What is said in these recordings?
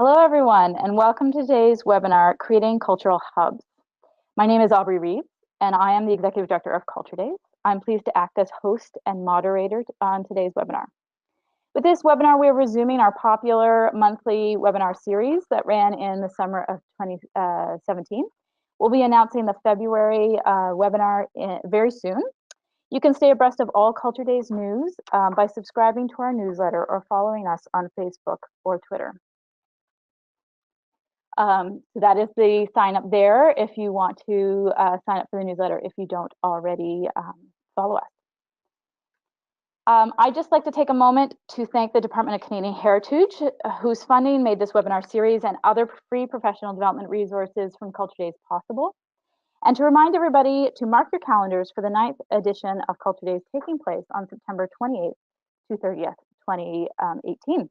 Hello, everyone, and welcome to today's webinar, Creating Cultural Hubs. My name is Aubrey Reeves, and I am the Executive Director of Culture Days. I'm pleased to act as host and moderator on today's webinar. With this webinar, we are resuming our popular monthly webinar series that ran in the summer of 2017. We'll be announcing the February webinar very soon. You can stay abreast of all Culture Days news by subscribing to our newsletter or following us on Facebook or Twitter. So that is the sign up there if you want to sign up for the newsletter if you don't already follow us. I'd just like to take a moment to thank the Department of Canadian Heritage, whose funding made this webinar series and other free professional development resources from Culture Days possible. And to remind everybody to mark your calendars for the 9th edition of Culture Days taking place on September 28th to 30th, 2018.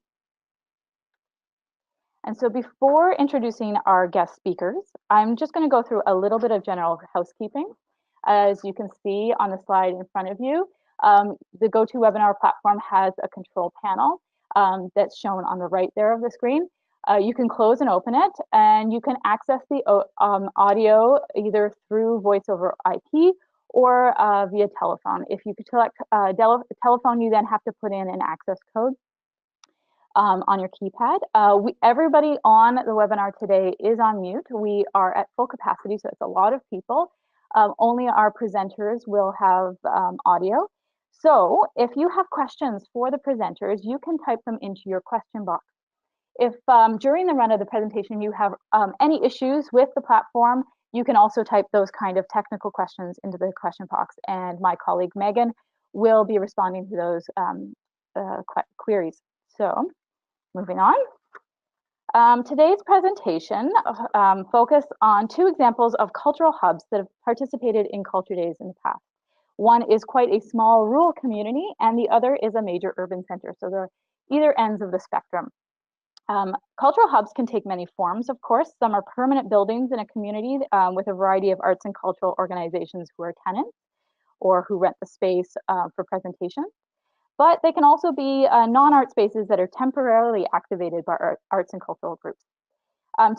And so before introducing our guest speakers, I'm just going to go through a little bit of general housekeeping. As you can see on the slide in front of you, the GoToWebinar platform has a control panel that's shown on the right there of the screen. You can close and open it, and you can access the audio either through voice over IP or via telephone. If you select telephone, you then have to put in an access code on your keypad. Everybody on the webinar today is on mute. We are at full capacity, so it's a lot of people. Only our presenters will have audio. So if you have questions for the presenters, you can type them into your question box. If during the run of the presentation you have any issues with the platform, you can also type those kind of technical questions into the question box, and my colleague Megan will be responding to those queries. So moving on. Today's presentation focused on two examples of cultural hubs that have participated in Culture Days in the past. One is quite a small rural community, and the other is a major urban center. So they're either ends of the spectrum. Cultural hubs can take many forms, of course. Some are permanent buildings in a community with a variety of arts and cultural organizations who are tenants or who rent the space for presentations. But they can also be non-art spaces that are temporarily activated by arts and cultural groups.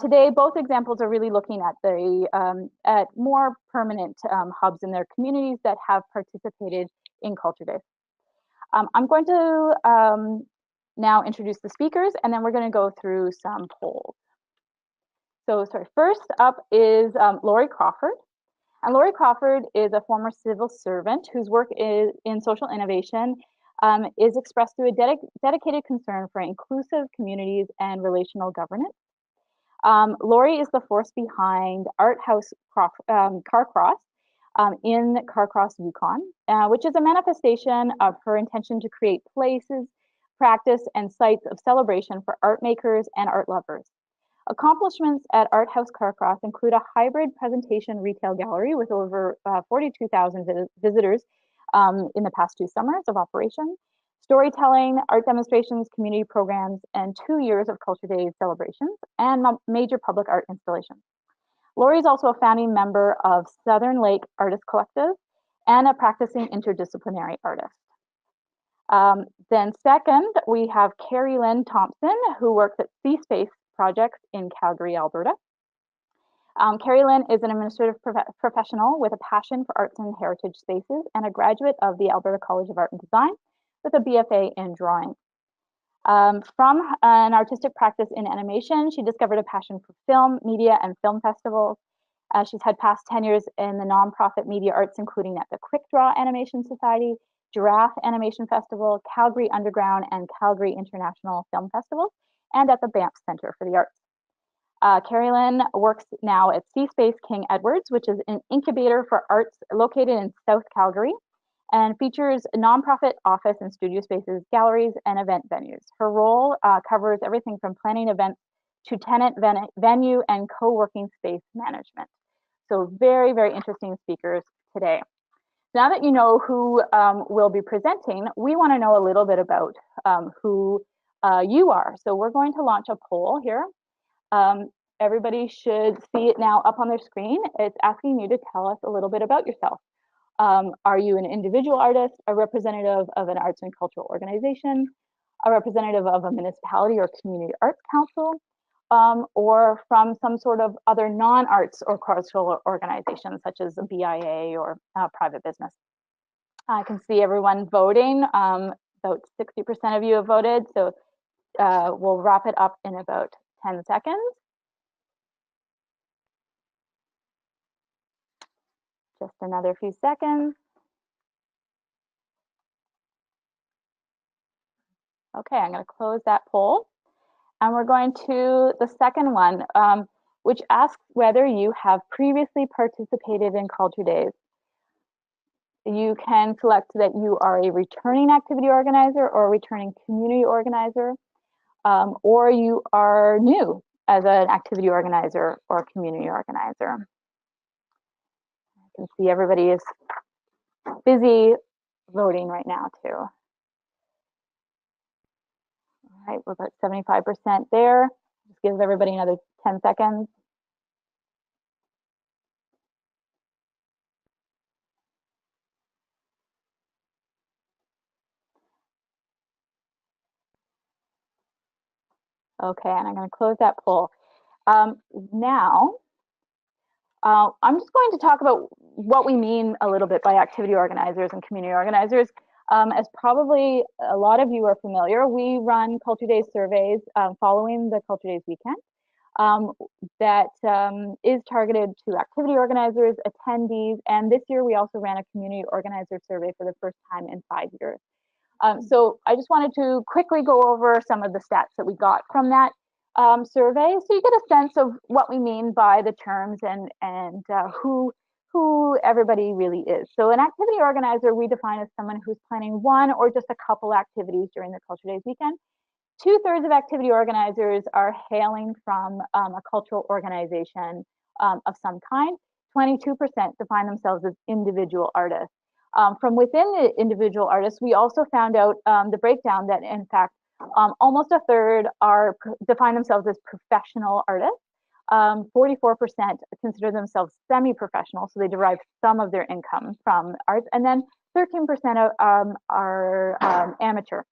Today, both examples are really looking at more permanent hubs in their communities that have participated in Culture Days. I'm going to now introduce the speakers, and then we're going to go through some polls. So, first up is Lori Crawford. And Lori Crawford is a former civil servant whose work is in social innovation is expressed through a dedicated concern for inclusive communities and relational governance. Lori is the force behind Art House Carcross in Carcross, Yukon, which is a manifestation of her intention to create places, practice, and sites of celebration for art makers and art lovers. Accomplishments at Art House Carcross include a hybrid presentation retail gallery with over 42,000 visitors in the past 2 summers of operation, storytelling, art demonstrations, community programs, and 2 years of Culture Days celebrations, and major public art installations. Lori is also a founding member of Southern Lake Artist Collective and a practicing interdisciplinary artist. Then second, we have Carrie Lynn Thompson, who works at CSpace projects in Calgary, Alberta. Carrie Lynn is an administrative professional with a passion for arts and heritage spaces and a graduate of the Alberta College of Art and Design with a BFA in drawing. From an artistic practice in animation, she discovered a passion for film, media, and film festivals. She's had past tenures in the nonprofit media arts, including at the Quick Draw Animation Society, Giraffe Animation Festival, Calgary Underground, and Calgary International Film Festivals, and at the Banff Center for the Arts. Carrie Lynn works now at CSpace King Edwards, which is an incubator for arts located in South Calgary, and features nonprofit office and studio spaces, galleries, and event venues. Her role covers everything from planning events to tenant venue and co-working space management. So very, very interesting speakers today. Now that you know who will be presenting, we want to know a little bit about who you are. So we're going to launch a poll here. Everybody should see it now up on their screen. It's asking you to tell us a little bit about yourself. Are you an individual artist, a representative of an arts and cultural organization, a representative of a municipality or community arts council? or from some sort of other non-arts or cultural organization, such as a BIA or private business. I can see everyone voting. About 60% of you have voted, so we'll wrap it up in about 10 seconds. Just another few seconds. Okay, I'm going to close that poll. And we're going to the second one, which asks whether you have previously participated in Culture Days. You can select that you are a returning activity organizer or a returning community organizer, or you are new as an activity organizer or community organizer. I can see everybody is busy voting right now too. All right, we're about 75% there. Just gives everybody another 10 seconds. Okay, and I'm going to close that poll. Now, I'm just going to talk about what we mean a little bit by activity organizers and community organizers. As probably a lot of you are familiar, we run Culture Days surveys following the Culture Days weekend that is targeted to activity organizers, attendees, and this year we also ran a community organizer survey for the first time in 5 years. So I just wanted to quickly go over some of the stats that we got from that survey, so you get a sense of what we mean by the terms and who everybody really is. So an activity organizer we define as someone who's planning one or just a couple activities during the Culture Days weekend. 2/3 of activity organizers are hailing from a cultural organization of some kind. 22% define themselves as individual artists. From within the individual artists, we also found out the breakdown that, in fact, almost 1/3 define themselves as professional artists. 44% consider themselves semi-professional, so they derive some of their income from arts, and then 13% are amateur.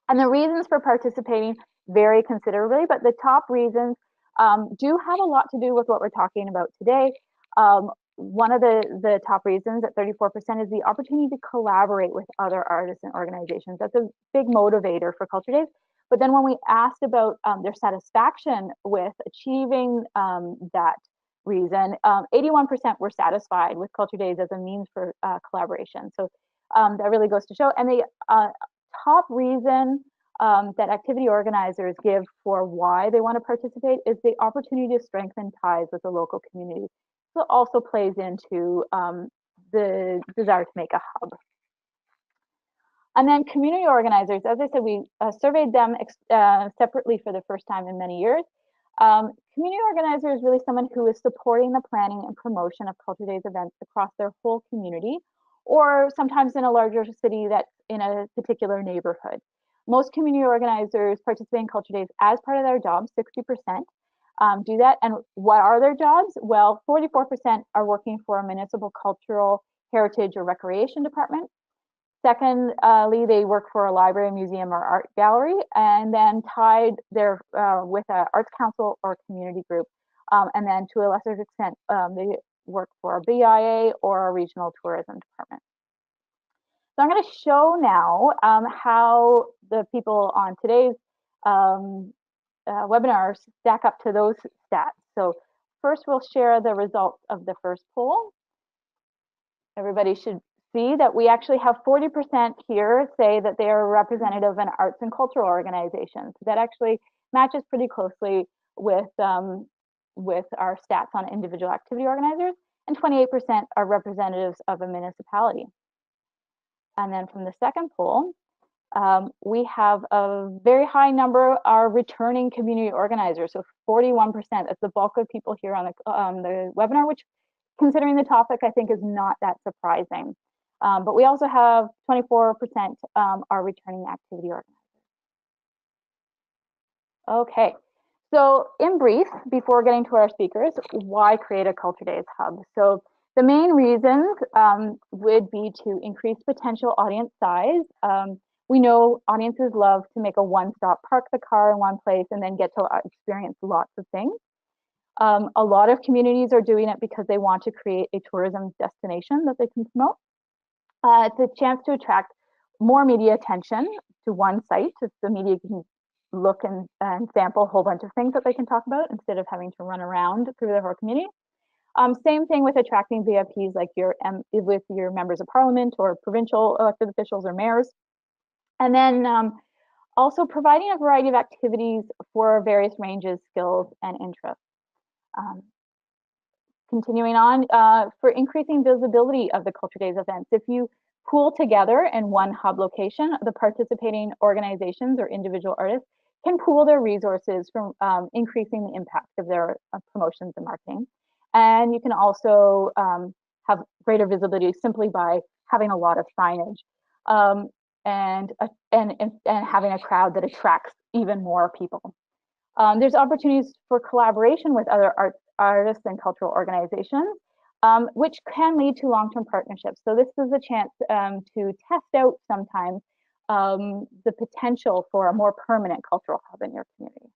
And the reasons for participating vary considerably, but the top reasons do have a lot to do with what we're talking about today. One of the top reasons at 34% is the opportunity to collaborate with other artists and organizations. That's a big motivator for Culture Days. But then when we asked about their satisfaction with achieving that reason, 81% were satisfied with Culture Days as a means for collaboration. So that really goes to show. And the top reason that activity organizers give for why they want to participate is the opportunity to strengthen ties with the local community. So it also plays into the desire to make a hub. And then community organizers, as I said, we surveyed them separately for the first time in many years. Community organizer is really someone who is supporting the planning and promotion of Culture Days events across their whole community, or sometimes in a larger city that's in a particular neighborhood. Most community organizers participate in Culture Days as part of their job, 60%. Do that. And what are their jobs? Well, 44% are working for a municipal cultural, heritage, or recreation department. Secondly, they work for a library, museum, or art gallery, and then tied there with an arts council or community group. And then to a lesser extent, they work for a BIA or a regional tourism department. So I'm going to show now how the people on today's webinars stack up to those stats. So first we'll share the results of the first poll. Everybody should see that we actually have 40% here say that they are representative of an arts and cultural organization. So that actually matches pretty closely with our stats on individual activity organizers, and 28% are representatives of a municipality. And then from the second poll, we have a very high number are returning community organizers, so 41%. That's the bulk of people here on the webinar, which, considering the topic, I think is not that surprising. But we also have 24% are returning activity organizers. Okay, so in brief, before getting to our speakers, why create a Culture Days hub? So the main reasons would be to increase potential audience size. We know audiences love to make a one-stop, park the car in one place and then get to experience lots of things. A lot of communities are doing it because they want to create a tourism destination that they can promote. It's a chance to attract more media attention to one site, so the media can look and sample a whole bunch of things that they can talk about instead of having to run around through the whole community. Same thing with attracting VIPs like with your members of parliament or provincial elected officials or mayors. And then also providing a variety of activities for various ranges, skills, and interests. Continuing on, for increasing visibility of the Culture Days events, if you pool together in one hub location, the participating organizations or individual artists can pool their resources from increasing the impact of their promotions and marketing. And you can also have greater visibility simply by having a lot of signage and having a crowd that attracts even more people. There's opportunities for collaboration with other artists and cultural organizations, which can lead to long-term partnerships. So this is a chance to test out sometimes the potential for a more permanent cultural hub in your community.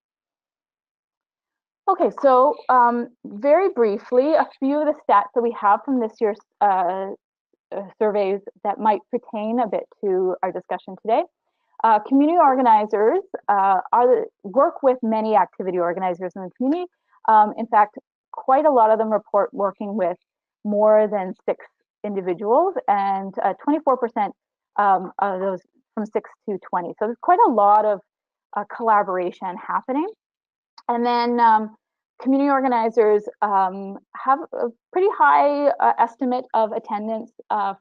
Okay, so very briefly, a few of the stats that we have from this year's surveys that might pertain a bit to our discussion today. Community organizers work with many activity organizers in the community. In fact, quite a lot of them report working with more than 6 individuals, and 24% of those from 6 to 20. So there's quite a lot of collaboration happening. And then community organizers have a pretty high estimate of attendance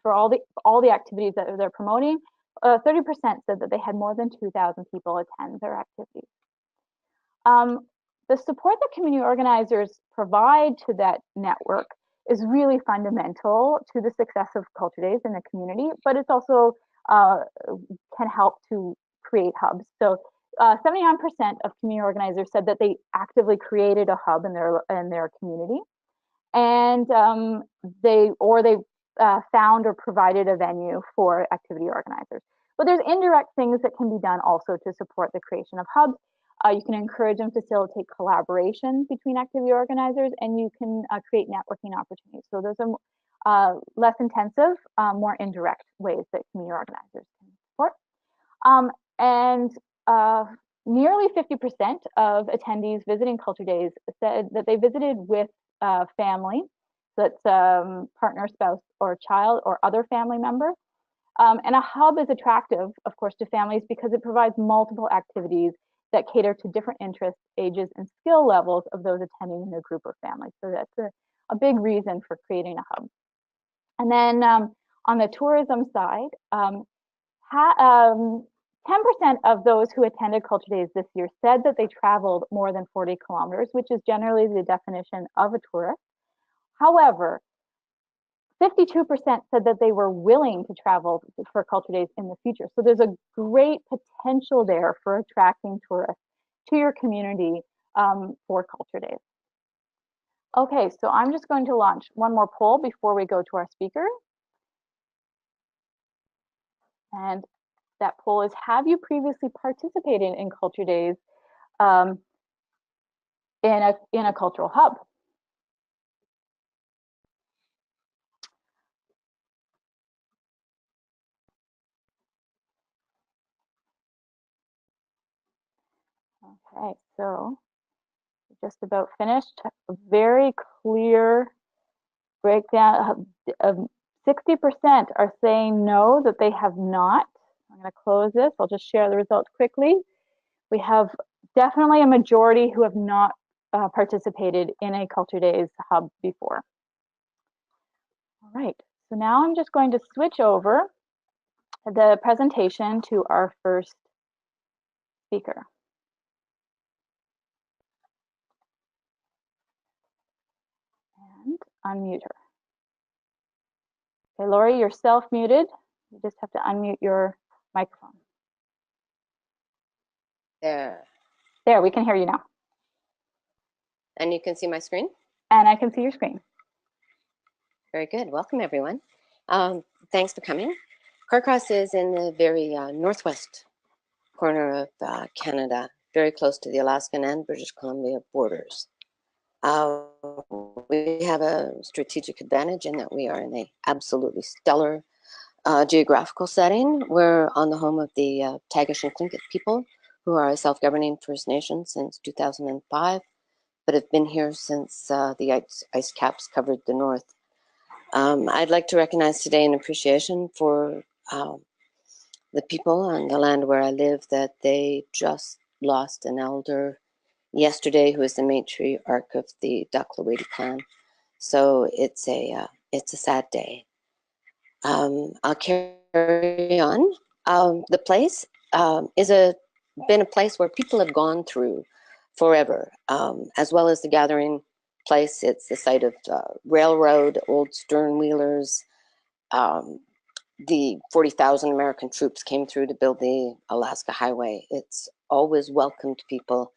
for all the activities that they're promoting. 30% said that they had more than 2,000 people attend their activities. The support that community organizers provide to that network is really fundamental to the success of Culture Days in the community, but it's also can help to create hubs. So 79% of community organizers said that they actively created a hub in their community, and they found or provided a venue for activity organizers. But there's indirect things that can be done also to support the creation of hubs. You can encourage and facilitate collaboration between activity organizers, and you can create networking opportunities. So those are less intensive, more indirect ways that community organizers can support. And nearly 50% of attendees visiting Culture Days said that they visited with family, so that's partner, spouse, or child, or other family member. And a hub is attractive, of course, to families because it provides multiple activities that cater to different interests, ages, and skill levels of those attending in a group or family. So that's a big reason for creating a hub. And then on the tourism side, 10% of those who attended Culture Days this year said that they traveled more than 40 kilometers, which is generally the definition of a tourist. However, 52% said that they were willing to travel for Culture Days in the future. So there's a great potential there for attracting tourists to your community for Culture Days. Okay, so I'm just going to launch one more poll before we go to our speaker. And that poll is, have you previously participated in Culture Days in a cultural hub? Okay, so just about finished. A very clear breakdown. 60% are saying no, that they have not. I'm going to close this. I'll just share the results quickly. We have definitely a majority who have not participated in a Culture Days hub before. All right, so now I'm just going to switch over the presentation to our first speaker. And unmute her. Okay, Lori, you're self-muted. You just have to unmute your microphone. There. There, we can hear you now. And you can see my screen? And I can see your screen. Very good. Welcome, everyone. Thanks for coming. Carcross is in the very northwest corner of Canada, very close to the Alaskan and British Columbia borders. We have a strategic advantage in that we are in a absolutely stellar geographical setting. We're on the home of the Tagish and Tlingit people, who are a self-governing First Nation since 2005, but have been here since the ice caps covered the north. I'd like to recognize today an appreciation for the people on the land where I live, that they just lost an elder yesterday who is the matriarch of the Ducklawady clan. So it's a sad day. I'll carry on. The place is been a place where people have gone through forever, as well as the gathering place. It's the site of railroad, old stern wheelers. The 40,000 American troops came through to build the Alaska Highway. It's always welcomed people,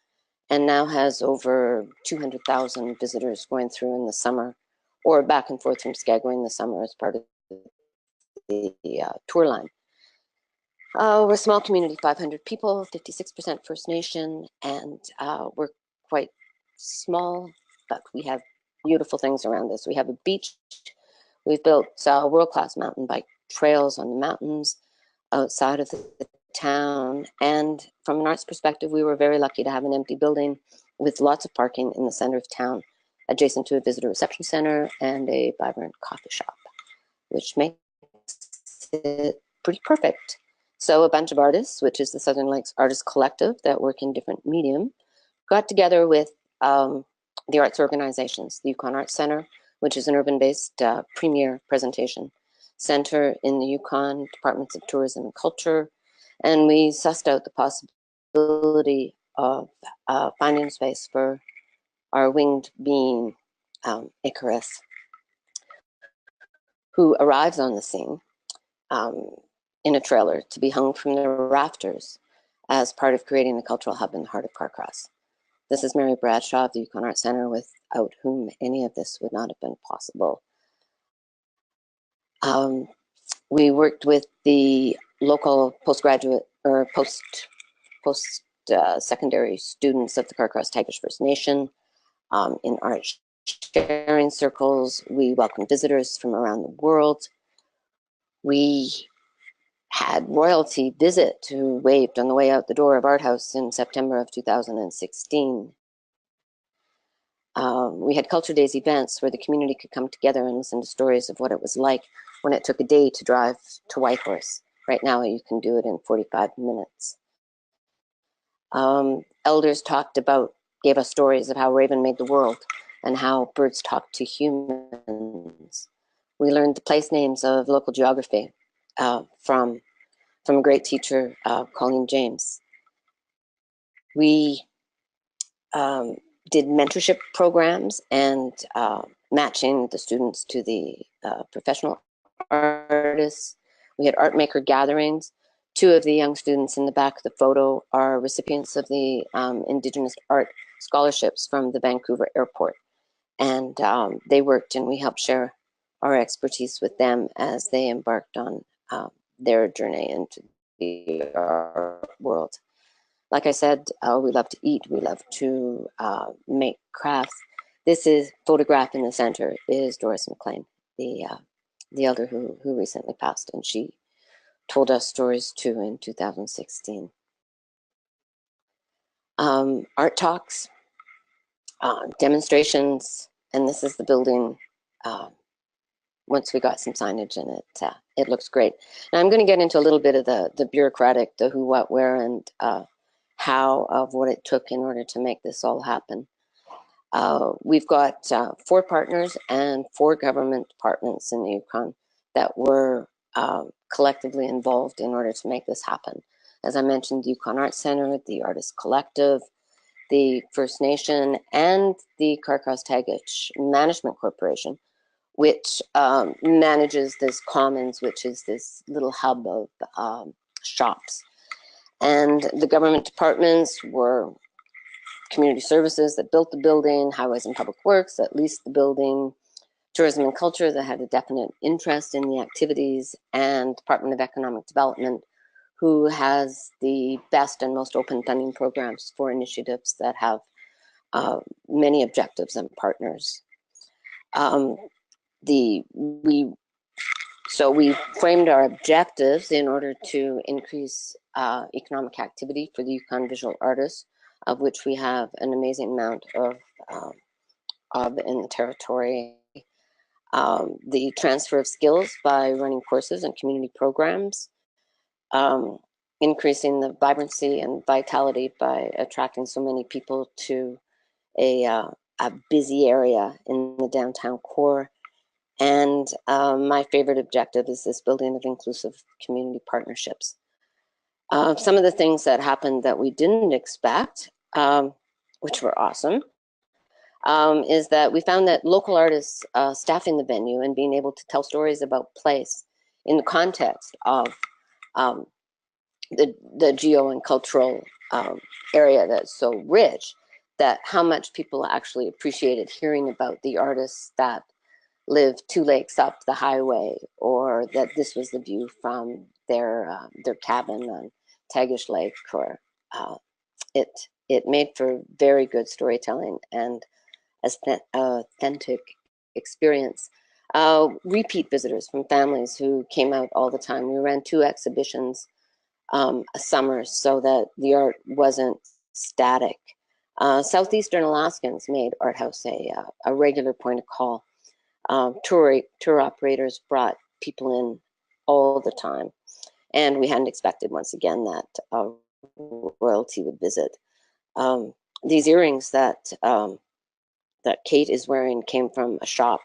and now has over 200,000 visitors going through in the summer, or back and forth from Skagway in the summer as part of the tour line. We're a small community, 500 people, 56% First Nation, and we're quite small, but we have beautiful things around us. We have a beach. We've built world-class mountain bike trails on the mountains outside of the town. And from an arts perspective, we were very lucky to have an empty building with lots of parking in the center of town, adjacent to a visitor reception center and a vibrant coffee shop, which makes it pretty perfect. So a bunch of artists, which is the Southern Lakes Artists Collective that work in different medium, got together with the arts organizations, the Yukon Arts Center, which is an urban-based premier presentation center in the Yukon Departments of Tourism and Culture, and we sussed out the possibility of finding space for our winged being, Icarus, who arrives on the scene in a trailer to be hung from the rafters as part of creating a cultural hub in the heart of Carcross. This is Mary Bradshaw of the Yukon Arts Center, without whom any of this would not have been possible. We worked with the local postgraduate or post-secondary students of the Carcross Tagish First Nation in art sharing circles. We welcomed visitors from around the world. We had royalty visit who waved on the way out the door of Art House in September of 2016. We had Culture Days events where the community could come together and listen to stories of what it was like when it took a day to drive to Whitehorse. Right now you can do it in 45 minutes. Elders gave us stories of how Raven made the world and how birds talk to humans. We learned the place names of local geography from a great teacher, Colleen James. We did mentorship programs and matching the students to the professional artists. We had art maker gatherings. Two of the young students in the back of the photo are recipients of the Indigenous Art Scholarships from the Vancouver Airport. And they worked, and we helped share our expertise with them as they embarked on their journey into the art world. Like I said, we love to eat, we love to make crafts. This is photograph in the center is Doris McLean, the elder who recently passed, and she told us stories too in 2016. Art talks, demonstrations, and this is the building once we got some signage in it. It looks great. Now I'm going to get into a little bit of the bureaucratic, the who, what, where, and how of what it took in order to make this all happen. We've got 4 partners and 4 government departments in the Yukon that were collectively involved in order to make this happen. As I mentioned, the Yukon Arts Center, the Artists Collective, the First Nation, and the Carcross Tagish Management Corporation, which manages this commons, which is this little hub of shops. And the government departments were community services that built the building, highways and public works that leased the building, Tourism and Culture that had a definite interest in the activities, and Department of Economic Development, who has the best and most open funding programs for initiatives that have many objectives and partners. So we framed our objectives in order to increase economic activity for the Yukon visual artists, of which we have an amazing amount of in the territory. The transfer of skills by running courses and community programs, increasing the vibrancy and vitality by attracting so many people to a busy area in the downtown core. And my favorite objective is this building of inclusive community partnerships. Some of the things that happened that we didn't expect, which were awesome, is that we found that local artists staffing the venue and being able to tell stories about place in the context of the geo and cultural area that's so rich, that how much people actually appreciated hearing about the artists that live 2 lakes up the highway, or that this was the view from their cabin on Tagish Lake, or it made for very good storytelling and authentic experience. Repeat visitors from families who came out all the time. We ran 2 exhibitions a summer so that the art wasn't static. Southeastern Alaskans made Art House a regular point of call. Tour operators brought people in all the time, and we hadn't expected once again that royalty would visit. These earrings that Kate is wearing came from a shop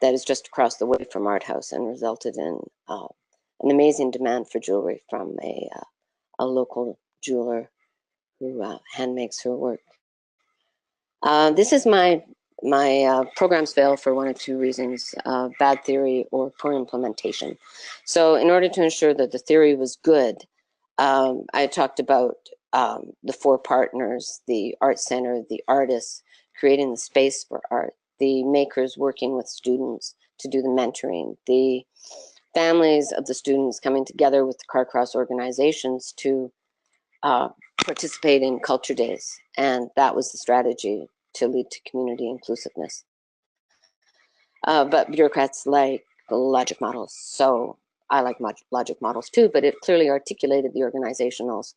that is just across the way from Art House, and resulted in an amazing demand for jewelry from a local jeweler who hand makes her work. This is my programs fail for one of 2 reasons: bad theory or poor implementation. So in order to ensure that the theory was good, I talked about the 4 partners: the art center, the artists creating the space for art, the makers working with students to do the mentoring, the families of the students coming together with the Carcross organizations to participate in culture days. And that was the strategy to lead to community inclusiveness. But bureaucrats like logic models. So I like logic models too, but it clearly articulated the organization's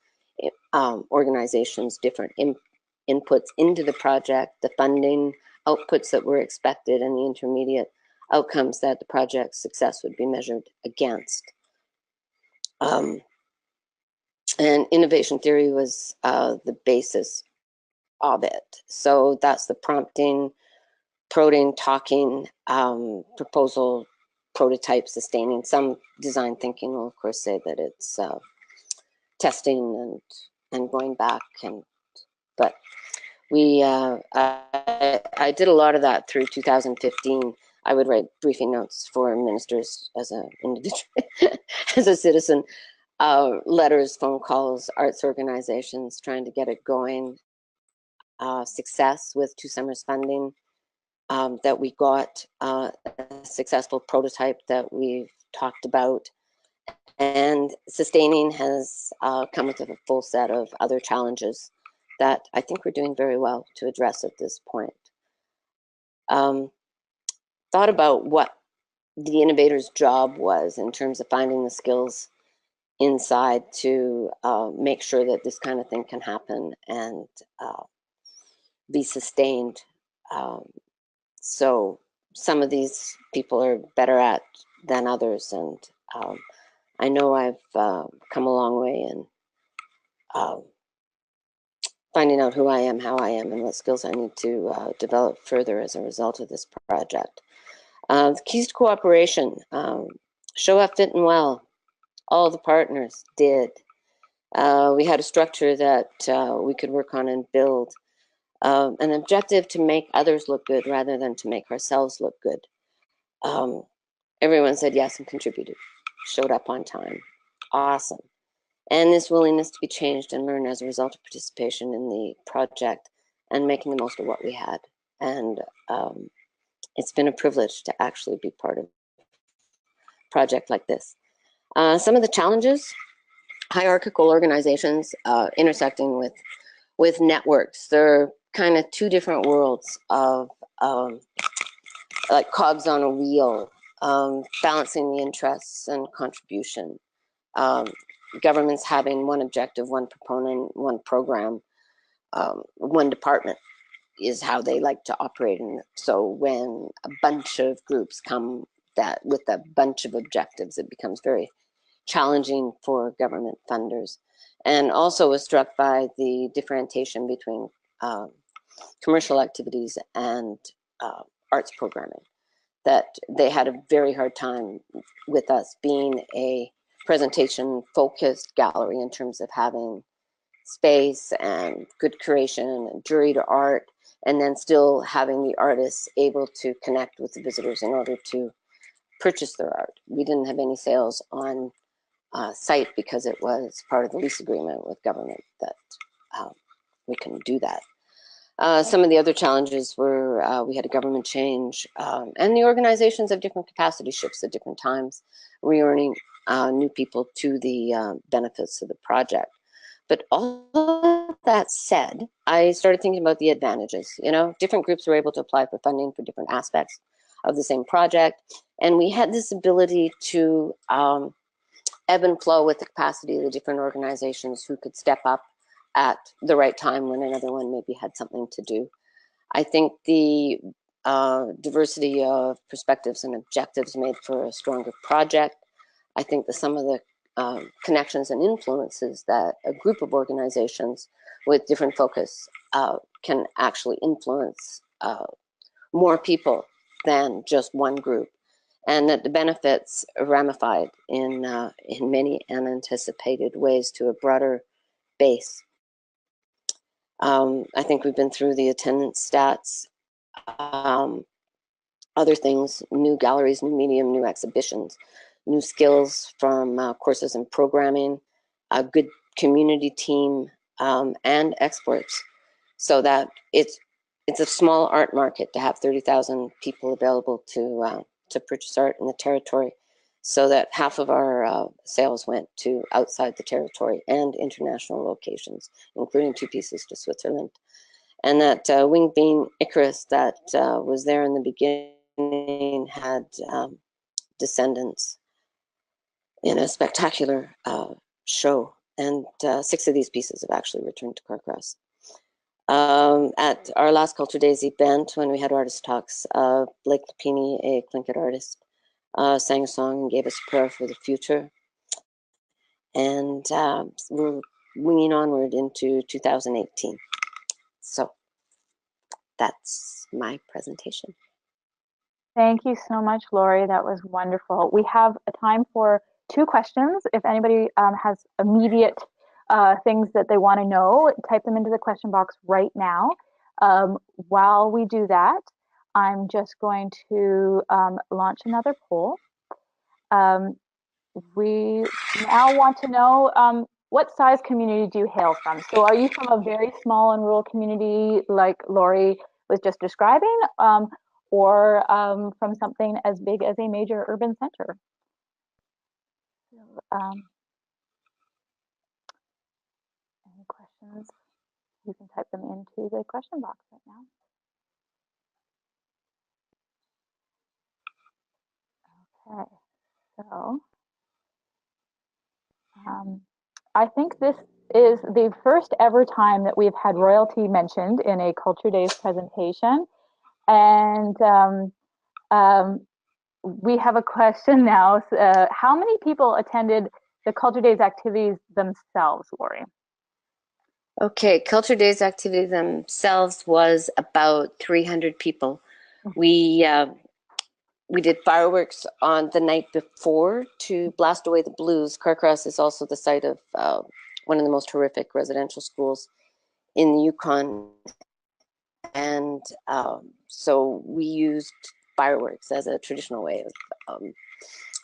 different inputs into the project, the funding outputs that were expected, and the intermediate outcomes that the project's success would be measured against. And innovation theory was the basis of it. So that's the prompting, prodding, talking, proposal, prototype, sustaining. Some design thinking will of course say that it's testing and going back, but we I did a lot of that through 2015. I would write briefing notes for ministers as an individual, as a citizen, letters, phone calls, arts organizations, trying to get it going. Success with 2 summers funding, that we got a successful prototype that we've talked about, and sustaining has come with a full set of other challenges that I think we're doing very well to address at this point. Thought about what the innovator's job was in terms of finding the skills inside to make sure that this kind of thing can happen and be sustained. So some of these people are better at than others, and I know I've come a long way in finding out who I am, how I am, and what skills I need to develop further as a result of this project. The keys to cooperation: show up fit and well. All the partners did. We had a structure that we could work on and build. An objective to make others look good rather than to make ourselves look good. Everyone said yes and contributed, showed up on time. Awesome. And this willingness to be changed and learn as a result of participation in the project and making the most of what we had. And it's been a privilege to actually be part of a project like this. Some of the challenges: hierarchical organizations intersecting with networks. They're kind of two different worlds of like cogs on a wheel, balancing the interests and contribution. Governments having one objective, one proponent, one program, one department is how they like to operate. And so when a bunch of groups come with a bunch of objectives, it becomes very challenging for government funders. And also was struck by the differentiation between commercial activities and arts programming, that they had a very hard time with us being a presentation focused gallery in terms of having space and good curation and juried art, and then still having the artists able to connect with the visitors in order to purchase their art. We didn't have any sales on site because it was part of the lease agreement with government that we couldn't do that. Some of the other challenges were we had a government change, and the organizations have different capacity shifts at different times, re-earning new people to the benefits of the project. But all of that said, I started thinking about the advantages. You know, different groups were able to apply for funding for different aspects of the same project, and we had this ability to ebb and flow with the capacity of the different organizations who could step up at the right time when another one maybe had something to do. I think the diversity of perspectives and objectives made for a stronger project. I think the some of the connections and influences that a group of organizations with different focus can actually influence more people than just one group, and that the benefits ramified in many unanticipated ways to a broader base. I think we've been through the attendance stats, other things, new galleries, new medium, new exhibitions, new skills from courses and programming, a good community team, and experts. So that it's a small art market to have 30,000 people available to purchase art in the territory, so that half of our sales went to outside the territory and international locations, including 2 pieces to Switzerland. And that winged bean Icarus that was there in the beginning had descendants in a spectacular show. And 6 of these pieces have actually returned to Carcross. At our last Culture Days event, when we had artist talks, Blake Lapini, a Tlingit artist, sang a song and gave us a prayer for the future. And we're winging onward into 2018. So that's my presentation. Thank you so much, Lori. That was wonderful. We have a time for 2 questions. If anybody has immediate things that they want to know, type them into the question box right now. While we do that, I'm just going to launch another poll. We now want to know what size community do you hail from? So are you from a very small and rural community like Lori was just describing, or from something as big as a major urban center? Any questions? You can type them into the question box right now. Okay, so I think this is the first ever time that we've had royalty mentioned in a Culture Days presentation. And we have a question now. How many people attended the Culture Days activities themselves, Lori? Okay, Culture Days activities themselves was about 300 people. We did fireworks on the night before to blast away the blues. Carcross is also the site of one of the most horrific residential schools in the Yukon. And so we used fireworks as a traditional way of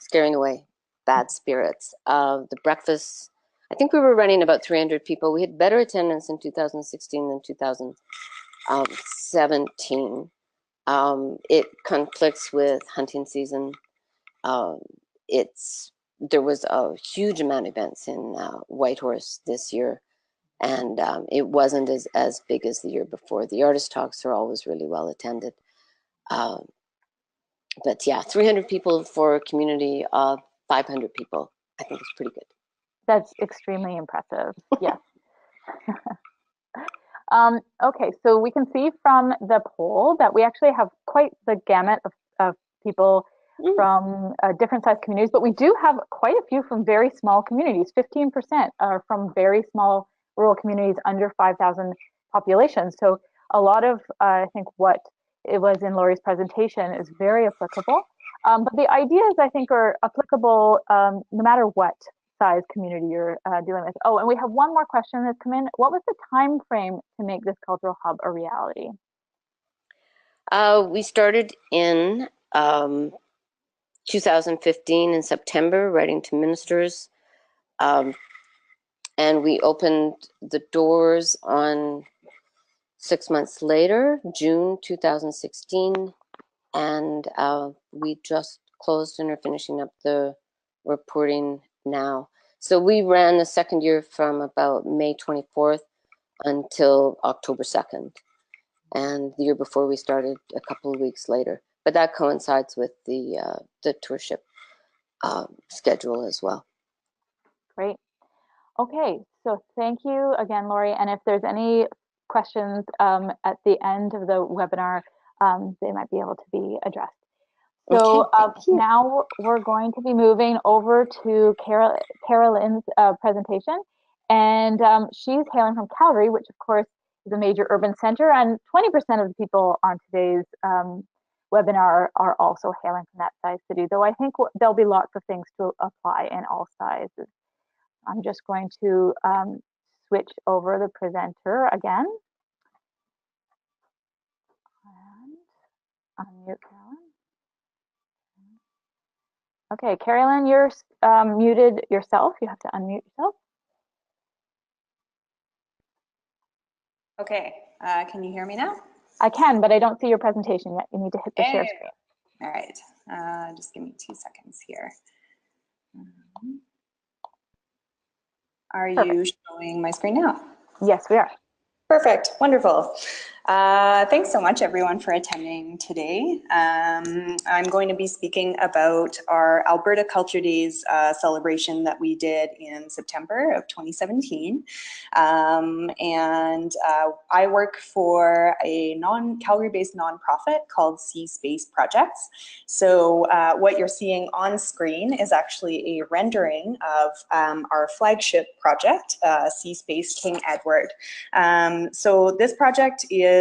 scaring away bad spirits. The breakfast, I think we were running about 300 people. We had better attendance in 2016 than 2017. It conflicts with hunting season. There was a huge amount of events in Whitehorse this year, and it wasn't as big as the year before. The artist talks are always really well attended. But yeah, 300 people for a community of 500 people, I think it's pretty good. That's extremely impressive. Yes. Okay, so we can see from the poll that we actually have quite the gamut of people from different size communities, but we do have quite a few from very small communities. 15% are from very small rural communities under 5,000 population. So a lot of, I think, what it was in Laurie's presentation is very applicable. But the ideas, I think, are applicable no matter what size community you're dealing with. Oh, and we have one more question that's come in. What was the time frame to make this cultural hub a reality? We started in 2015 in September, writing to ministers, and we opened the doors on 6 months later, June 2016, and we just closed and are finishing up the reporting now. So we ran the second year from about May 24th until October 2nd. And the year before we started a couple of weeks later. But that coincides with the tourship schedule as well. Great. Okay, so thank you again, Laurie. And if there's any questions at the end of the webinar, they might be able to be addressed. So now we're going to be moving over to Carolyn's presentation. And she's hailing from Calgary, which of course is a major urban center. And 20% of the people on today's webinar are also hailing from that size city, though I think there'll be lots of things to apply in all sizes. I'm just going to switch over the presenter again. And unmute Carolyn. Okay, Carolyn, you're muted yourself. You have to unmute yourself. Okay, can you hear me now? I can, but I don't see your presentation yet. You need to hit the share screen. All right, just give me 2 seconds here. Are you showing my screen now? Yes, we are. Perfect, wonderful. Thanks so much everyone for attending today. I'm going to be speaking about our Alberta Culture Days celebration that we did in September of 2017. I work for a Calgary-based nonprofit called CSpace Projects. So what you're seeing on screen is actually a rendering of our flagship project, CSpace King Edward. So this project is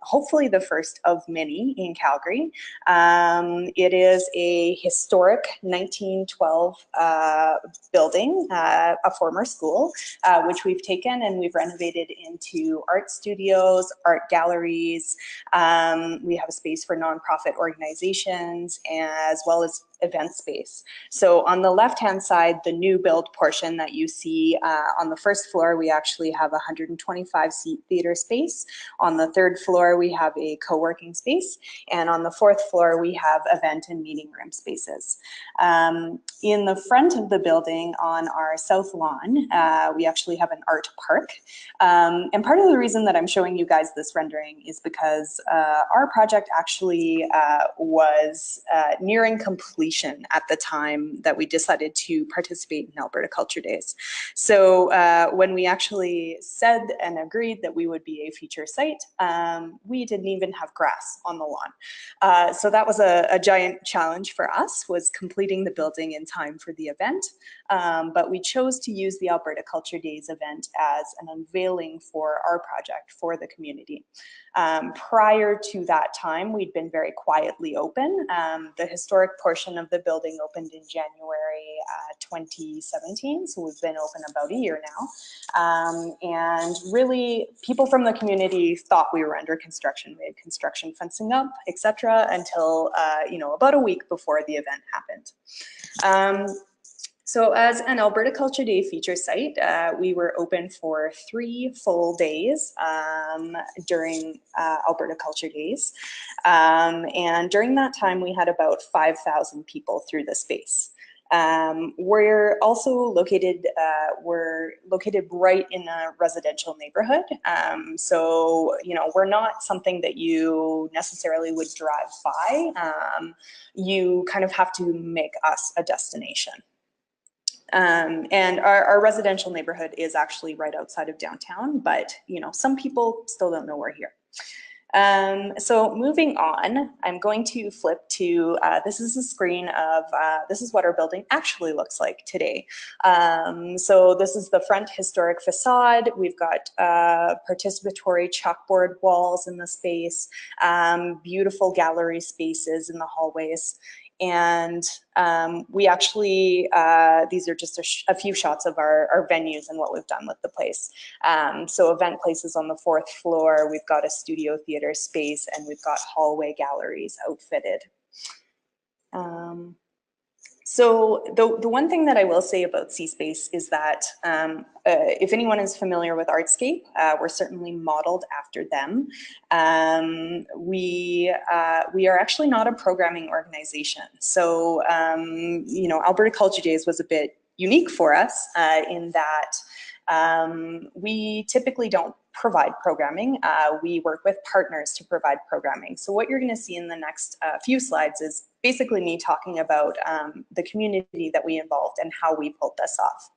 hopefully the first of many in Calgary. It is a historic 1912 building, a former school, which we've taken and we've renovated into art studios, art galleries. We have a space for nonprofit organizations as well as event space. So on the left-hand side, the new build portion that you see on the first floor, we actually have a 125-seat theater space. On the third floor, we have a co-working space. And on the fourth floor, we have event and meeting room spaces. In the front of the building on our south lawn, we actually have an art park. And part of the reason that I'm showing you guys this rendering is because our project actually was nearing completion at the time that we decided to participate in Alberta Culture Days. So when we actually said and agreed that we would be a feature site, we didn't even have grass on the lawn. So that was a giant challenge for us, was completing the building in time for the event. But we chose to use the Alberta Culture Days event as an unveiling for our project for the community. Prior to that time, we'd been very quietly open. The historic portion of the building opened in January 2017, so we've been open about a year now. And really, people from the community thought we were under construction. We had construction fencing up, etc., until about a week before the event happened. So as an Alberta Culture Day feature site, we were open for 3 full days during Alberta Culture Days. And during that time, we had about 5,000 people through the space. We're also located, right in a residential neighborhood. So, you know, we're not something that you necessarily would drive by. You kind of have to make us a destination. And our residential neighborhood is actually right outside of downtown, but you know, some people still don't know we're here. So moving on, I'm going to flip to, this is a screen of, this is what our building actually looks like today. So this is the front historic facade. We've got participatory chalkboard walls in the space, beautiful gallery spaces in the hallways. And we actually, these are just a few shots of our venues and what we've done with the place. So event places on the 4th floor, we've got a studio theater space, and we've got hallway galleries outfitted. So the one thing that I will say about CSpace is that if anyone is familiar with Artscape, we're certainly modeled after them. We are actually not a programming organization. So, you know, Alberta Culture Days was a bit unique for us in that we typically don't provide programming. We work with partners to provide programming. So what you're going to see in the next few slides is basically me talking about the community that we involved and how we pulled this off.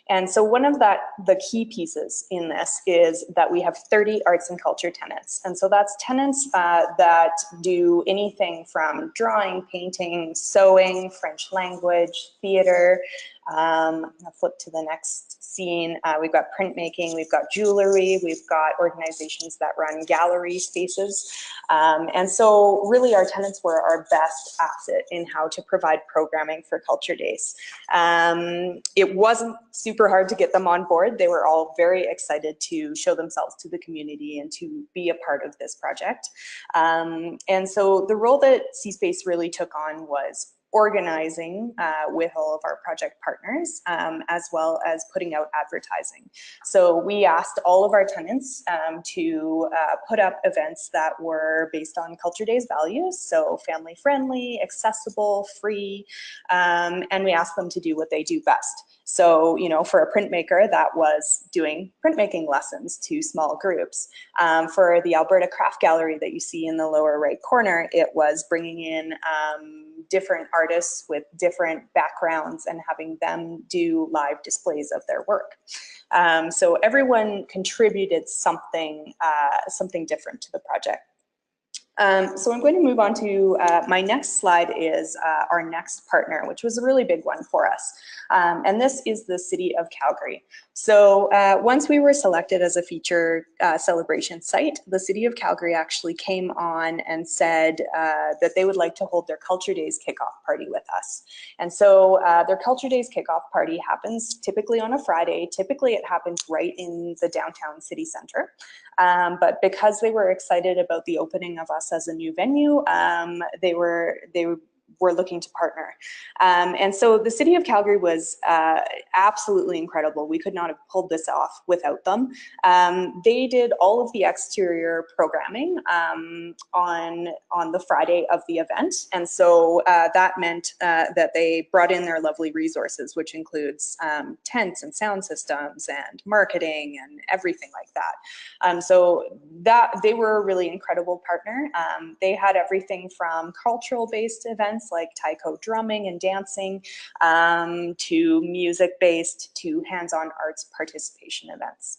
And so one of the key pieces in this is that we have 30 arts and culture tenants. And so that's tenants that do anything from drawing, painting, sewing, French language, theater. I'm gonna flip to the next scene. We've got printmaking, we've got jewelry, we've got organizations that run gallery spaces. And so really our tenants were our best asset in how to provide programming for Culture Days. It wasn't super hard to get them on board. They were all very excited to show themselves to the community and to be a part of this project. And so the role that CSpace really took on was organizing with all of our project partners, as well as putting out advertising. So we asked all of our tenants to put up events that were based on Culture Days values, so family friendly, accessible, free, and we asked them to do what they do best. So, you know, for a printmaker, that was doing printmaking lessons to small groups. For the Alberta Craft Gallery that you see in the lower right corner, it was bringing in different artists with different backgrounds and having them do live displays of their work. So everyone contributed something, something different to the project. So I'm going to move on to my next slide is our next partner, which was a really big one for us. And this is the city of Calgary. So once we were selected as a feature celebration site, the city of Calgary actually came on and said that they would like to hold their Culture Days kickoff party with us. And so their Culture Days kickoff party happens typically on a Friday. Typically it happens right in the downtown city center. But because they were excited about the opening of us as a new venue, they were looking to partner. And so the city of Calgary was absolutely incredible. We could not have pulled this off without them. They did all of the exterior programming on the Friday of the event. And so that meant that they brought in their lovely resources, which includes tents and sound systems and marketing and everything like that. So that they were a really incredible partner. They had everything from cultural-based events like taiko drumming and dancing, to music-based, to hands-on arts participation events.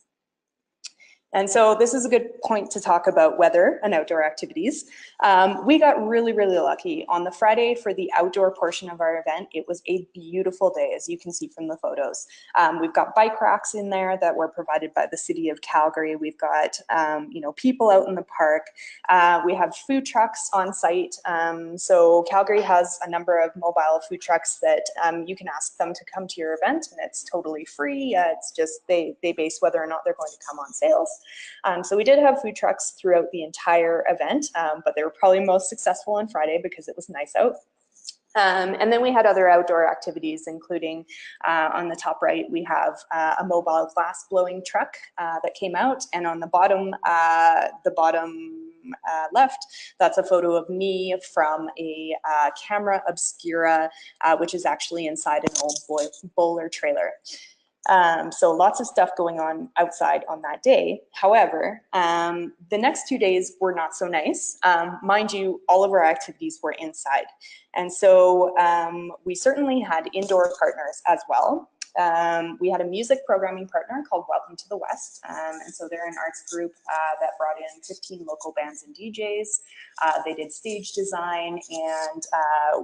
And so this is a good point to talk about weather and outdoor activities. We got really, really lucky. On the Friday for the outdoor portion of our event, it was a beautiful day, as you can see from the photos. We've got bike racks in there that were provided by the city of Calgary. We've got you know, people out in the park. We have food trucks on site. So Calgary has a number of mobile food trucks that you can ask them to come to your event, and it's totally free. It's just they base whether or not they're going to come on sales. So we did have food trucks throughout the entire event, but they were probably most successful on Friday because it was nice out. And then we had other outdoor activities, including on the top right, we have a mobile glass blowing truck that came out. And on the bottom left, that's a photo of me from a camera obscura, which is actually inside an old bowler trailer. So lots of stuff going on outside on that day. However, the next 2 days were not so nice. Mind you, all of our activities were inside. And so we certainly had indoor partners as well. We had a music programming partner called Welcome to the West. And so they're an arts group that brought in 15 local bands and DJs. They did stage design, and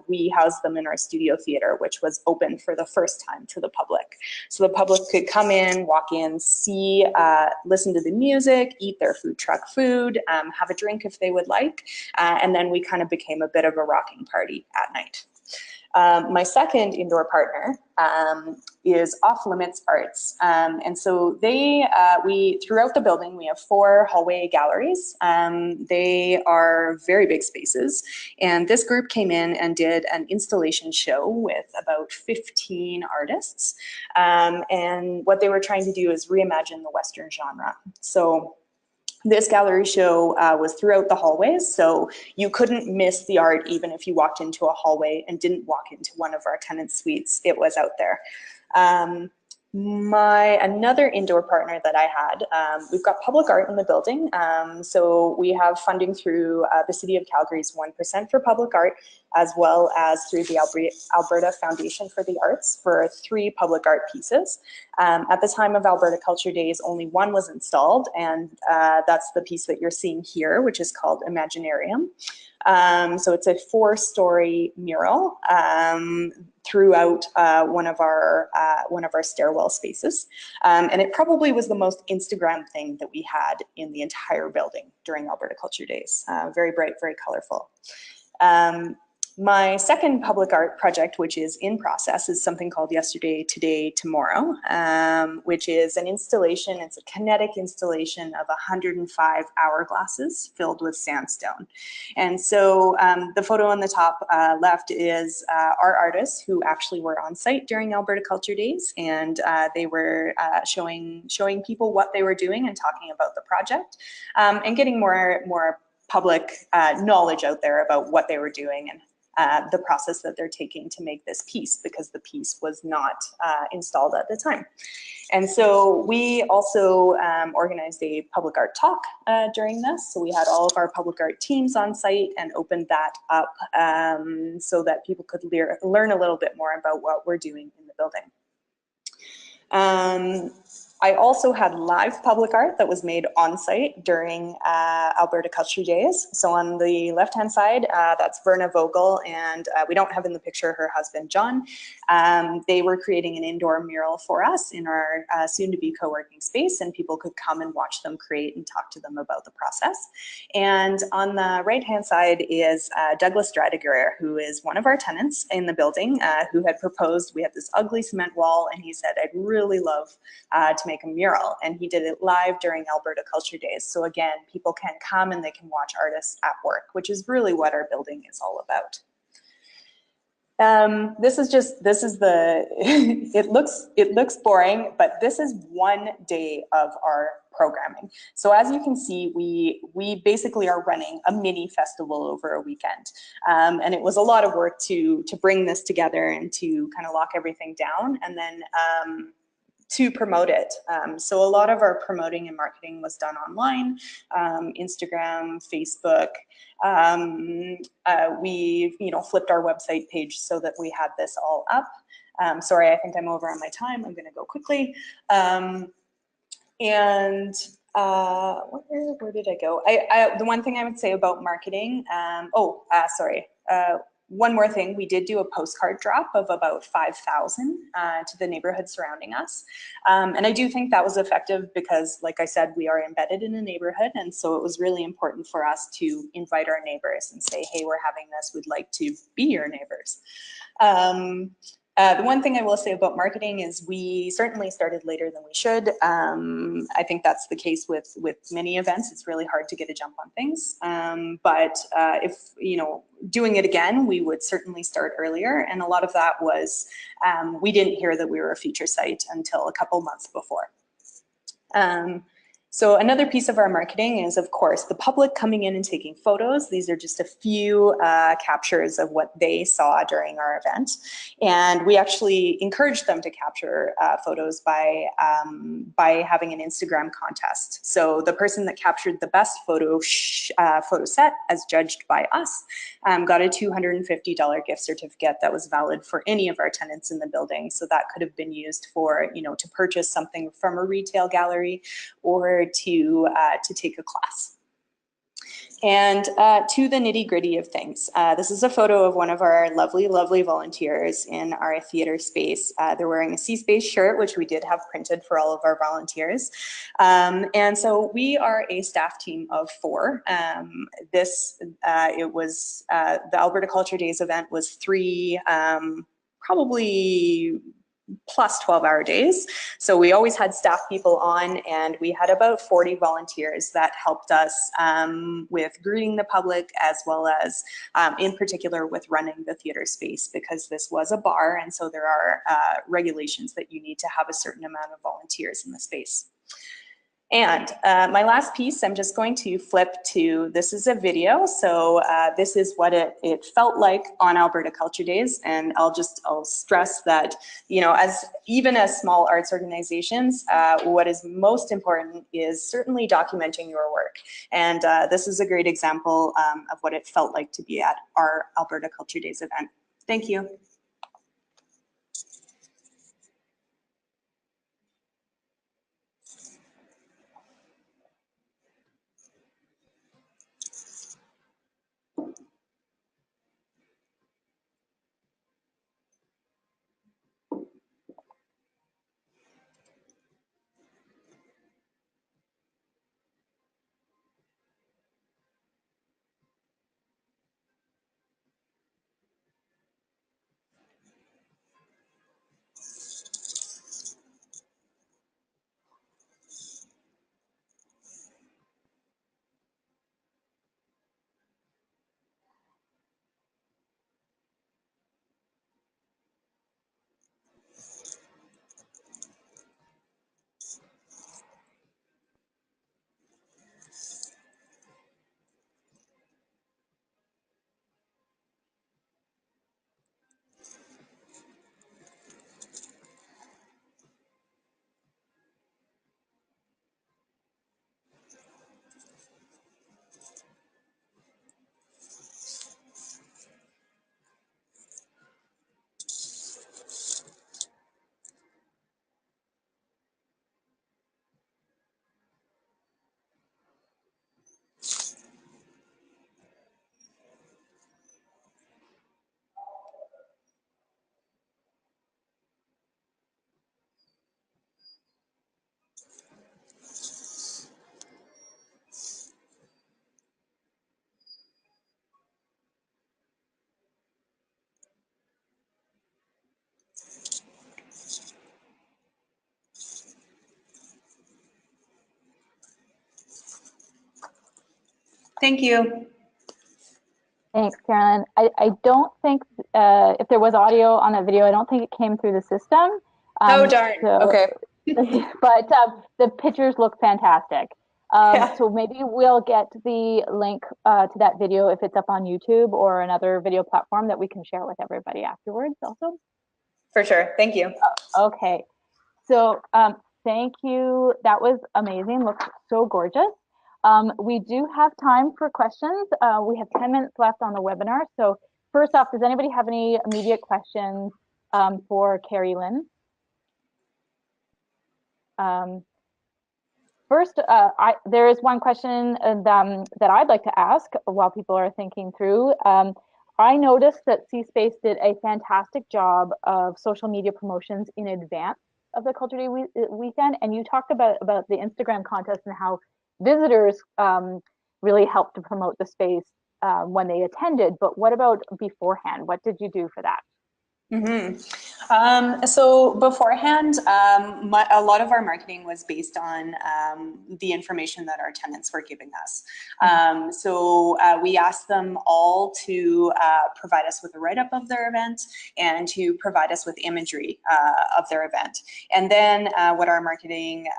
we housed them in our studio theater, which was open for the first time to the public. So the public could come in, walk in, see, listen to the music, eat their food truck food, have a drink if they would like, and then we kind of became a bit of a rocking party at night. My second indoor partner is Offlimits Parts. And so throughout the building, we have 4 hallway galleries. They are very big spaces. And this group came in and did an installation show with about 15 artists. And what they were trying to do is reimagine the Western genre. So this gallery show was throughout the hallways, so you couldn't miss the art even if you walked into a hallway and didn't walk into one of our tenant suites. It was out there. Another indoor partner that I had, we've got public art in the building. So we have funding through the City of Calgary's 1% for public art, as well as through the Alberta Foundation for the Arts for 3 public art pieces. At the time of Alberta Culture Days, only one was installed, and that's the piece that you're seeing here, which is called Imaginarium. So it's a 4-story mural throughout one of our stairwell spaces, and it probably was the most Instagram thing that we had in the entire building during Alberta Culture Days. Very bright, very colorful. My second public art project, which is in process, is something called Yesterday, Today, Tomorrow, which is an installation. It's a kinetic installation of 105 hourglasses filled with sandstone. And so the photo on the top left is our artists who actually were on site during Alberta Culture Days, and they were showing people what they were doing and talking about the project, and getting more public knowledge out there about what they were doing and the process that they're taking to make this piece, because the piece was not installed at the time. And so we also organized a public art talk during this. So we had all of our public art teams on site and opened that up so that people could learn a little bit more about what we're doing in the building. I also had live public art that was made on site during Alberta Culture Days. So on the left-hand side, that's Verna Vogel, and we don't have in the picture her husband, John. They were creating an indoor mural for us in our soon-to-be co-working space, and people could come and watch them create and talk to them about the process. And on the right-hand side is Douglas Stradiger, who is one of our tenants in the building, who had proposed, we had this ugly cement wall, and he said, I'd really love to make a mural, and he did it live during Alberta Culture Days. So again, people can come and they can watch artists at work, which is really what our building is all about. It looks boring, but this is one day of our programming. So as you can see, we basically are running a mini festival over a weekend. And it was a lot of work to bring this together and to kind of lock everything down, and then to promote it. So a lot of our promoting and marketing was done online, Instagram, Facebook. We flipped our website page so that we had this all up. Sorry, I think I'm over on my time. I'm gonna go quickly. Where did I go? The one thing I would say about marketing, one more thing, we did do a postcard drop of about 5,000 to the neighborhood surrounding us. And I do think that was effective because, like I said, we are embedded in a neighborhood. And so it was really important for us to invite our neighbors and say, hey, we're having this, we'd like to be your neighbors. The one thing I will say about marketing is we certainly started later than we should. I think that's the case with many events. It's really hard to get a jump on things. But if, doing it again, we would certainly start earlier. And a lot of that was, we didn't hear that we were a feature site until a couple months before. So another piece of our marketing is, of course, the public coming in and taking photos. These are just a few captures of what they saw during our event. And we actually encouraged them to capture photos by having an Instagram contest. So the person that captured the best photo set, as judged by us, got a $250 gift certificate that was valid for any of our tenants in the building. So that could have been used for, to purchase something from a retail gallery or to take a class. And to the nitty gritty of things. This is a photo of one of our lovely, lovely volunteers in our theater space. They're wearing a CSpace shirt, which we did have printed for all of our volunteers. And so we are a staff team of 4. It was, the Alberta Culture Days event was 3, probably plus 12-hour days. So we always had staff people on, and we had about 40 volunteers that helped us with greeting the public, as well as in particular with running the theater space, because this was a bar, and so there are regulations that you need to have a certain amount of volunteers in the space. And my last piece, I'm just going to flip to, this is a video. So this is what it felt like on Alberta Culture Days. And I'll stress that, even as small arts organizations, what is most important is certainly documenting your work. And this is a great example of what it felt like to be at our Alberta Culture Days event. Thank you. Thank you. Thanks, Carolyn. I don't think, if there was audio on that video, I don't think it came through the system. Oh, darn. Okay. But the pictures look fantastic. Yeah. So maybe we'll get the link to that video if it's up on YouTube or another video platform that we can share with everybody afterwards also. For sure. Thank you. Okay. So thank you. That was amazing. Looks so gorgeous. We do have time for questions. We have 10 minutes left on the webinar. So first off, does anybody have any immediate questions for Carrie Lynn? First, there is one question that I'd like to ask while people are thinking through. I noticed that CSpace did a fantastic job of social media promotions in advance of the Culture Day weekend, and you talked about the Instagram contest and how visitors really helped to promote the space when they attended. But what about beforehand? What did you do for that? So beforehand, a lot of our marketing was based on the information that our tenants were giving us. We asked them all to provide us with a write-up of their event and to provide us with imagery of their event. And then what our marketing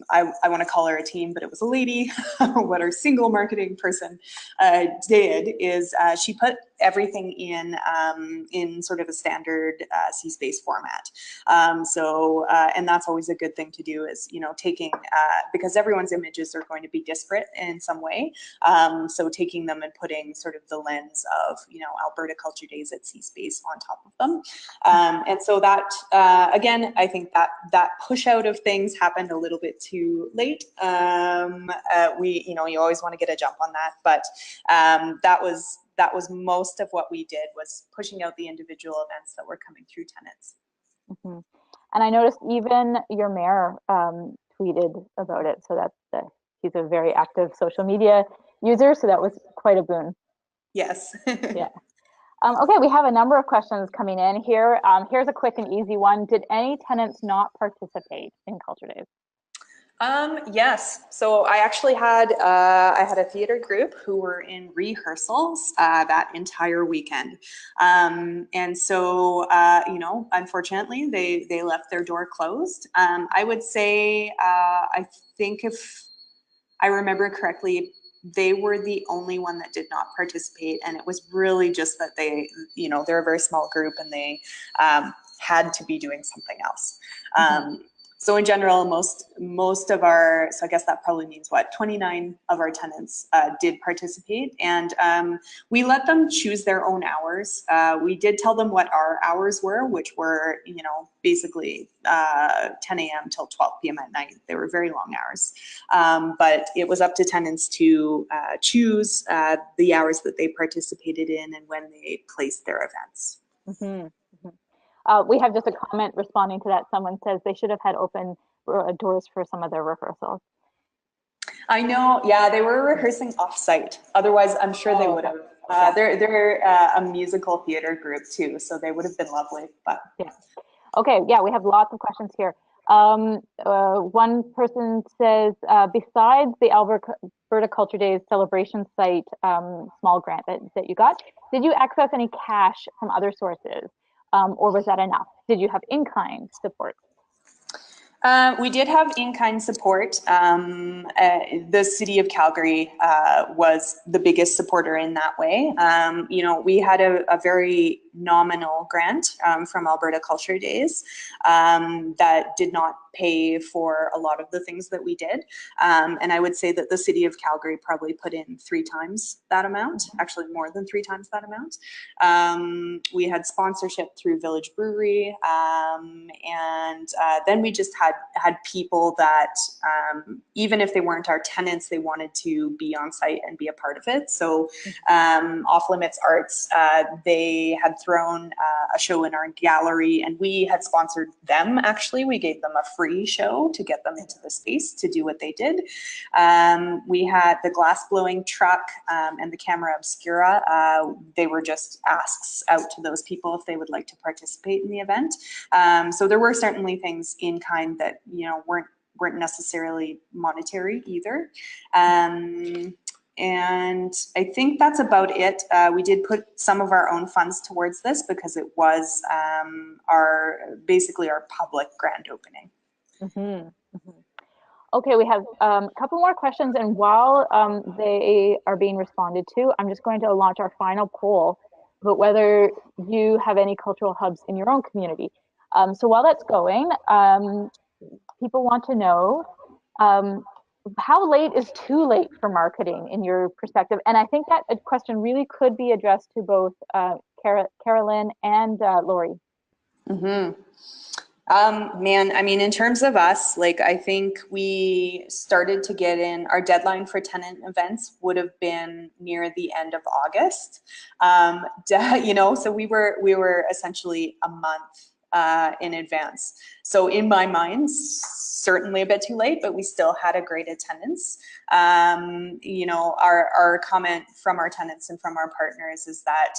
I want to call her a team, but it was a lady. What our single marketing person did is she put everything in sort of a standard CSpace format. And that's always a good thing to do is, you know, taking, because everyone's images are going to be disparate in some way. So taking them and putting sort of the lens of, you know, Alberta Culture Days at CSpace on top of them. And so that, again, I think that push out of things happened a little bit too late. You know, you always want to get a jump on that, but that was most of what we did was pushing out the individual events that were coming through Tenants. Mm-hmm. And I noticed even your mayor tweeted about it, so he's a very active social media user, so that was quite a boon. Yes. Yeah. Okay, we have a number of questions coming in here. Here's a quick and easy one. Did any tenants not participate in Culture Days? Yes. So I actually had a theater group who were in rehearsals that entire weekend, and so you know, unfortunately, they left their door closed. I would say I think if I remember correctly, they were the only one that did not participate, and it was really just that they, you know, they're a very small group and they had to be doing something else. So in general, most of our, so I guess that probably means what, 29 of our tenants did participate, and we let them choose their own hours. We did tell them what our hours were, which were, you know, basically 10 a.m. till 12 p.m. at night. They were very long hours, but it was up to tenants to choose the hours that they participated in and when they placed their events. We have just a comment responding to that. Someone says they should have had open doors for some of their rehearsals. I know, yeah, they were rehearsing off-site. Otherwise, I'm sure they would have. They're a musical theater group too, so they would have been lovely. But yeah, okay, yeah, we have lots of questions here. One person says, besides the Alberta Culture Days celebration site small grant that you got, did you access any cash from other sources? Or was that enough? Did you have in-kind support? We did have in-kind support. The city of Calgary was the biggest supporter in that way. You know, we had a very nominal grant from Alberta Culture Days that did not pay for a lot of the things that we did. And I would say that the city of Calgary probably put in 3 times that amount, actually more than 3 times that amount. We had sponsorship through Village Brewery, and then we just had people that even if they weren't our tenants, they wanted to be on site and be a part of it. So Offlimits Parts, they had thrown a show in our gallery, and we had sponsored them. Actually, we gave them a free show to get them into the space to do what they did. We had the glass blowing truck and the camera obscura. They were just asks out to those people if they would like to participate in the event. So there were certainly things in kind that, you know, weren't necessarily monetary either. And I think that's about it. We did put some of our own funds towards this because it was basically our public grand opening. Okay, we have a couple more questions, and while they are being responded to, I'm just going to launch our final poll about whether you have any cultural hubs in your own community. So while that's going, people want to know how late is too late for marketing in your perspective? And I think that a question really could be addressed to both Carolyn and Lori. Man, I mean, in terms of us, like, I think we started to get in, our deadline for tenant events would have been near the end of August. You know, so we were essentially a month in advance. So in my mind, certainly a bit too late, but we still had a great attendance. You know, our comment from our tenants and from our partners is that,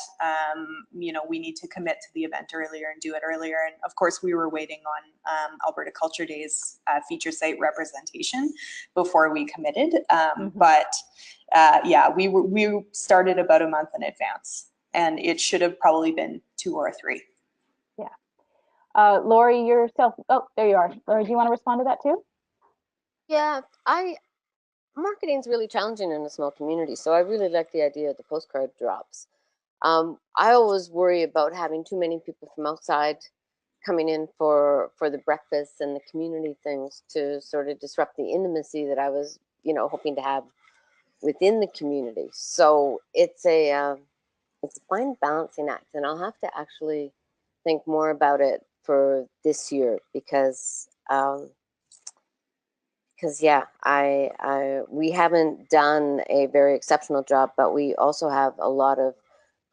you know, we need to commit to the event earlier and do it earlier. And of course, we were waiting on Alberta Culture Days feature site representation before we committed. But yeah, we started about a month in advance, and it should have probably been 2 or 3. Lori, yourself. Oh, there you are. Lori, do you want to respond to that too? Yeah, marketing is really challenging in a small community, so I really like the idea of the postcard drops. I always worry about having too many people from outside coming in for the breakfast and the community things to sort of disrupt the intimacy that I was, you know, hoping to have within the community. So it's a fine balancing act, and I'll have to actually think more about it for this year because yeah, we haven't done a very exceptional job, but we also have a lot of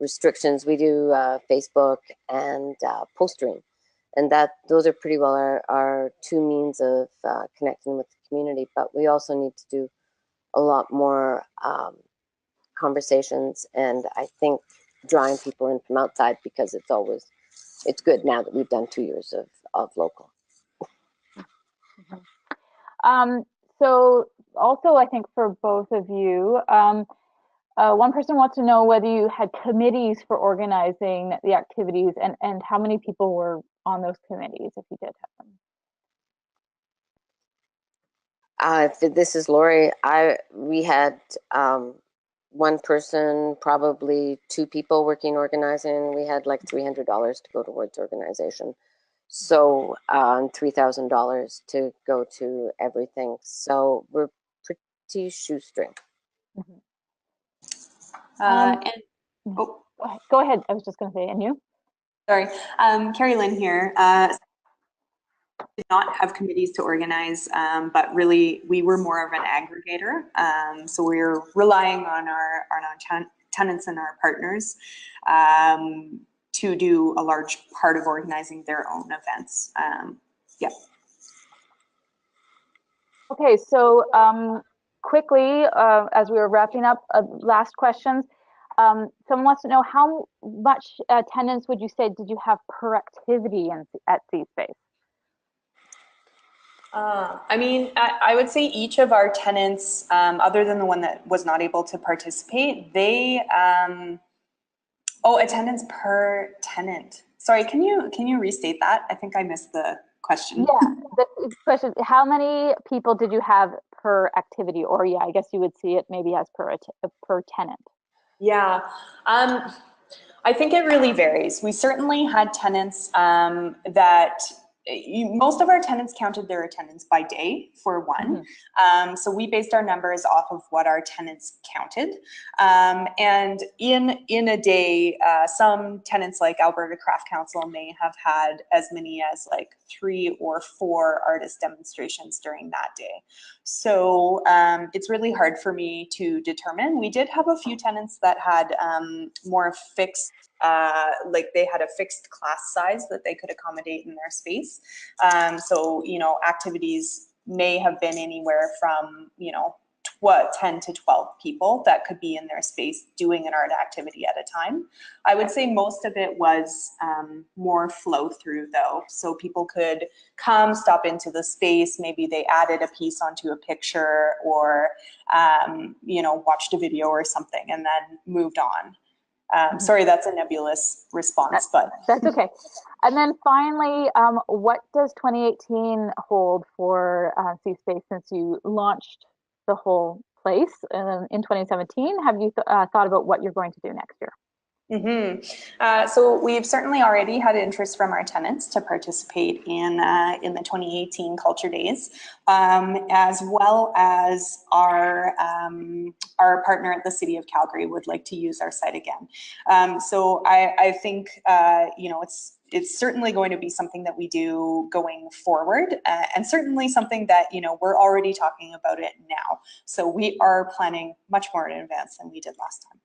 restrictions. We do Facebook and postering, and those are pretty well our two means of connecting with the community. But we also need to do a lot more conversations, and I think drawing people in from outside, because it's good now that we've done 2 years of local. So also, I think for both of you, one person wants to know whether you had committees for organizing the activities and how many people were on those committees, if you did have them. If this is Lori, we had one person, probably 2 people working organizing. We had like $300 to go towards organization. So $3,000 to go to everything. So we're pretty shoestring. And Go ahead. I was just going to say, and you? sorry, Carrie Lynn here. Did not have committees to organize, but really we were more of an aggregator. So we were relying on our tenants and our partners to do a large part of organizing their own events. Yeah. Okay, so quickly, as we were wrapping up, last questions. Someone wants to know how much attendance would you say did you have per activity at CSpace? I mean, I would say each of our tenants, other than the one that was not able to participate, they, attendance per tenant. Sorry, can you restate that? I think I missed the question. Yeah, the question, how many people did you have per activity? Or yeah, I guess you would see it maybe as per tenant. Yeah, I think it really varies. We certainly had tenants that most of our tenants counted their attendance by day, for one. So we based our numbers off of what our tenants counted. And in a day, some tenants like Alberta Craft Council may have had as many as like 3 or 4 artist demonstrations during that day. So it's really hard for me to determine. We did have a few tenants that had more fixed, like they had a fixed class size that they could accommodate in their space. So, you know, activities may have been anywhere from, 10 to 12 people that could be in their space doing an art activity at a time. I would say most of it was more flow through though. So people could come, stop into the space, maybe they added a piece onto a picture or, watched a video or something and then moved on. Sorry, that's a nebulous response, but that's okay. And then finally, what does 2018 hold for CSpace since you launched the whole place in 2017? Have you thought about what you're going to do next year? So we've certainly already had interest from our tenants to participate in the 2018 Culture Days, as well as our partner at the City of Calgary would like to use our site again. So I think it's certainly going to be something that we do going forward, and certainly something that we're already talking about it now. So we are planning much more in advance than we did last time.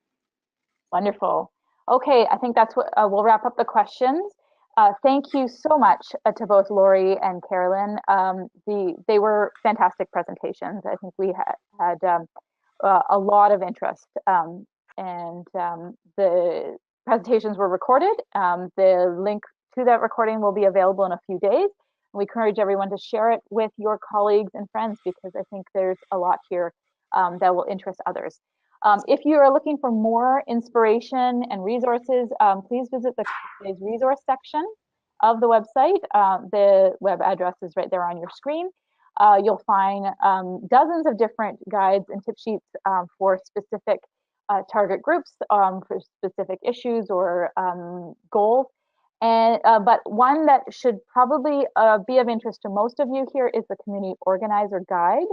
Wonderful. Okay, I think that's what we'll wrap up the questions. Thank you so much to both Lori and Carolyn. They were fantastic presentations. I think we had a lot of interest, and the presentations were recorded. The link to that recording will be available in a few days. We encourage everyone to share it with your colleagues and friends because I think there's a lot here that will interest others. If you are looking for more inspiration and resources, please visit the resource section of the website. The web address is right there on your screen. You'll find dozens of different guides and tip sheets for specific target groups, for specific issues or goals. And but one that should probably be of interest to most of you here is the Community Organizer Guide,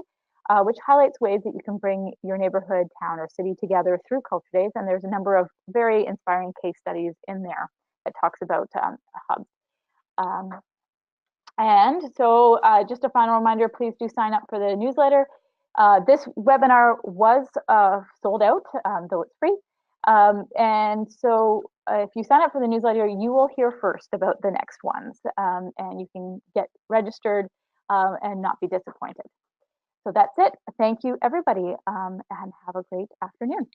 which highlights ways that you can bring your neighborhood, town, or city together through Culture Days. And there's a number of very inspiring case studies in there that talks about hubs. And so just a final reminder, please do sign up for the newsletter. This webinar was sold out, though it's free. And so if you sign up for the newsletter, you will hear first about the next ones, and you can get registered and not be disappointed. So that's it. Thank you, everybody, and have a great afternoon.